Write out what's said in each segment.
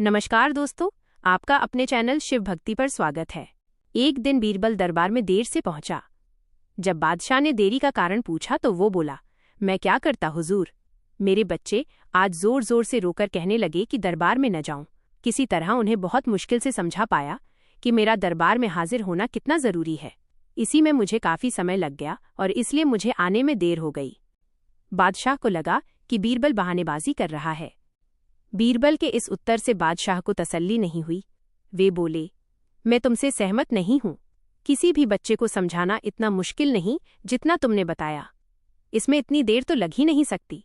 नमस्कार दोस्तों, आपका अपने चैनल शिव भक्ति पर स्वागत है। एक दिन बीरबल दरबार में देर से पहुंचा। जब बादशाह ने देरी का कारण पूछा तो वो बोला, मैं क्या करता हुजूर, मेरे बच्चे आज जोर जोर से रोकर कहने लगे कि दरबार में न जाऊं। किसी तरह उन्हें बहुत मुश्किल से समझा पाया कि मेरा दरबार में हाजिर होना कितना जरूरी है। इसी में मुझे काफी समय लग गया और इसलिए मुझे आने में देर हो गई। बादशाह को लगा कि बीरबल बहानेबाजी कर रहा है। बीरबल के इस उत्तर से बादशाह को तसल्ली नहीं हुई। वे बोले, मैं तुमसे सहमत नहीं हूं। किसी भी बच्चे को समझाना इतना मुश्किल नहीं जितना तुमने बताया। इसमें इतनी देर तो लग ही नहीं सकती।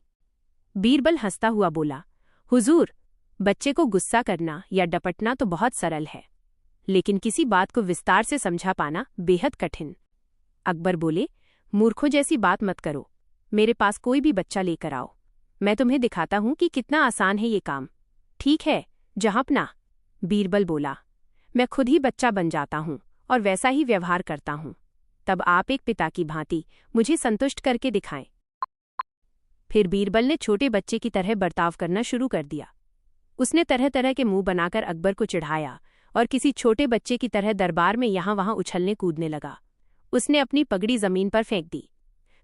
बीरबल हंसता हुआ बोला, हुजूर, बच्चे को गुस्सा करना या डपटना तो बहुत सरल है, लेकिन किसी बात को विस्तार से समझा पाना बेहद कठिन। अकबर बोले, मूर्खों जैसी बात मत करो। मेरे पास कोई भी बच्चा लेकर आओ, मैं तुम्हें दिखाता हूं कि कितना आसान है ये काम। ठीक है, जहांपना। बीरबल बोला, मैं खुद ही बच्चा बन जाता हूं और वैसा ही व्यवहार करता हूं। तब आप एक पिता की भांति मुझे संतुष्ट करके दिखाएं। फिर बीरबल ने छोटे बच्चे की तरह बर्ताव करना शुरू कर दिया। उसने तरह तरह के मुंह बनाकर अकबर को चिढ़ाया और किसी छोटे बच्चे की तरह दरबार में यहां वहां उछलने कूदने लगा। उसने अपनी पगड़ी जमीन पर फेंक दी।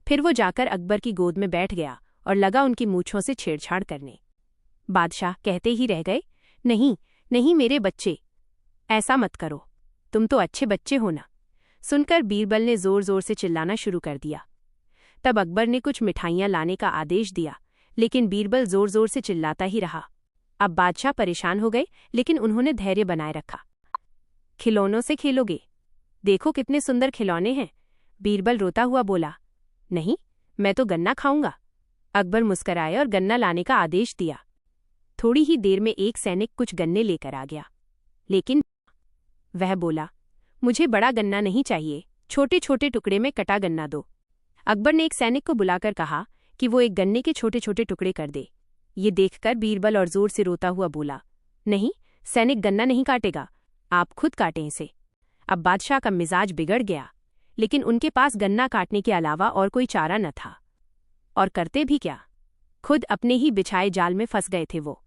फिर वो जाकर अकबर की गोद में बैठ गया और लगा उनकी मूंछों से छेड़छाड़ करने। बादशाह कहते ही रह गए, नहीं नहीं मेरे बच्चे, ऐसा मत करो, तुम तो अच्छे बच्चे हो ना। सुनकर बीरबल ने जोर जोर से चिल्लाना शुरू कर दिया। तब अकबर ने कुछ मिठाइयां लाने का आदेश दिया, लेकिन बीरबल जोर जोर से चिल्लाता ही रहा। अब बादशाह परेशान हो गए, लेकिन उन्होंने धैर्य बनाए रखा। खिलौनों से खेलोगे? देखो कितने सुंदर खिलौने हैं। बीरबल रोता हुआ बोला, नहीं, मैं तो गन्ना खाऊंगा। अकबर मुस्कराए और गन्ना लाने का आदेश दिया। थोड़ी ही देर में एक सैनिक कुछ गन्ने लेकर आ गया, लेकिन वह बोला, मुझे बड़ा गन्ना नहीं चाहिए, छोटे छोटे टुकड़े में कटा गन्ना दो। अकबर ने एक सैनिक को बुलाकर कहा कि वो एक गन्ने के छोटे छोटे टुकड़े कर दे। ये देखकर बीरबल और जोर से रोता हुआ बोला, नहीं, सैनिक गन्ना नहीं काटेगा, आप खुद काटें इसे। अब बादशाह का मिजाज बिगड़ गया, लेकिन उनके पास गन्ना काटने के अलावा और कोई चारा न था। और करते भी क्या, खुद अपने ही बिछाए जाल में फंस गए थे वो।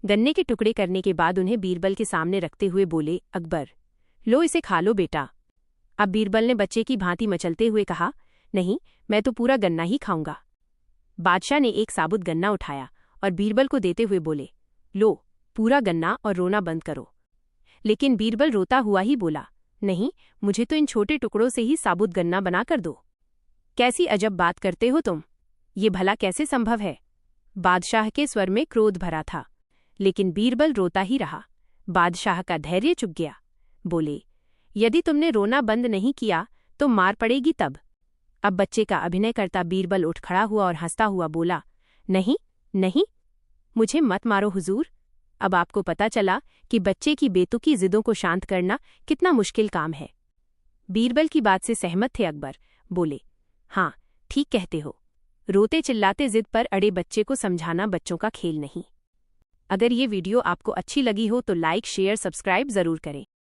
गन्ने के टुकड़े करने के बाद उन्हें बीरबल के सामने रखते हुए बोले, अकबर, लो इसे खा लो बेटा। अब बीरबल ने बच्चे की भांति मचलते हुए कहा, नहीं, मैं तो पूरा गन्ना ही खाऊंगा। बादशाह ने एक साबुत गन्ना उठाया और बीरबल को देते हुए बोले, लो पूरा गन्ना और रोना बंद करो। लेकिन बीरबल रोता हुआ ही बोला, नहीं, मुझे तो इन छोटे टुकड़ों से ही साबुत गन्ना बना कर दो। कैसी अजब बात करते हो तुम, ये भला कैसे संभव है? बादशाह के स्वर में क्रोध भरा था, लेकिन बीरबल रोता ही रहा। बादशाह का धैर्य चुक गया। बोले, यदि तुमने रोना बंद नहीं किया तो मार पड़ेगी तब। अब बच्चे का अभिनय करता बीरबल उठ खड़ा हुआ और हंसता हुआ बोला, नहीं नहीं, मुझे मत मारो हुजूर। अब आपको पता चला कि बच्चे की बेतुकी जिदों को शांत करना कितना मुश्किल काम है। बीरबल की बात से सहमत थे अकबर। बोले, हाँ, ठीक कहते हो। रोते चिल्लाते जिद पर अड़े बच्चे को समझाना बच्चों का खेल नहीं। अगर ये वीडियो आपको अच्छी लगी हो तो लाइक, शेयर, सब्सक्राइब जरूर करें।